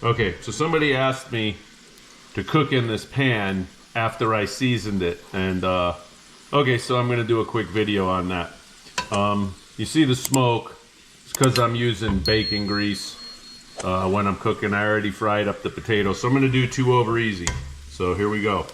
Okay, so somebody asked me to cook in this pan after I seasoned it, and okay, so I'm gonna do a quick video on that. You see the smoke? It's because I'm using bacon grease when I'm cooking. I already fried up the potatoes, so I'm gonna do 2 over easy. So here we go.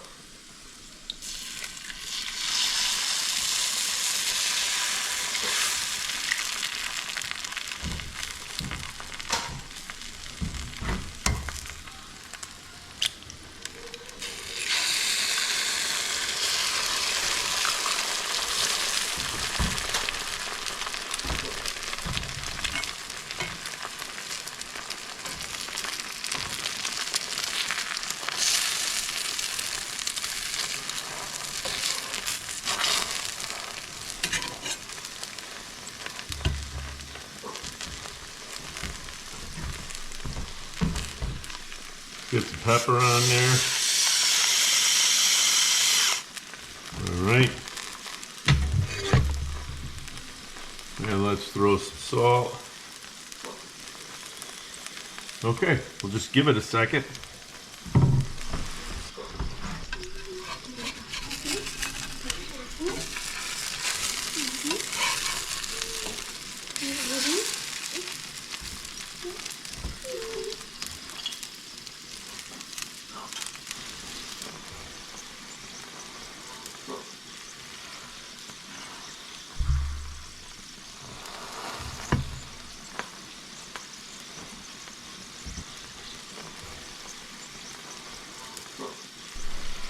Get the pepper on there. All right. And let's throw some salt. Okay, we'll just give it a second.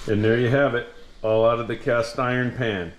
And there you have it, all out of the cast iron pan.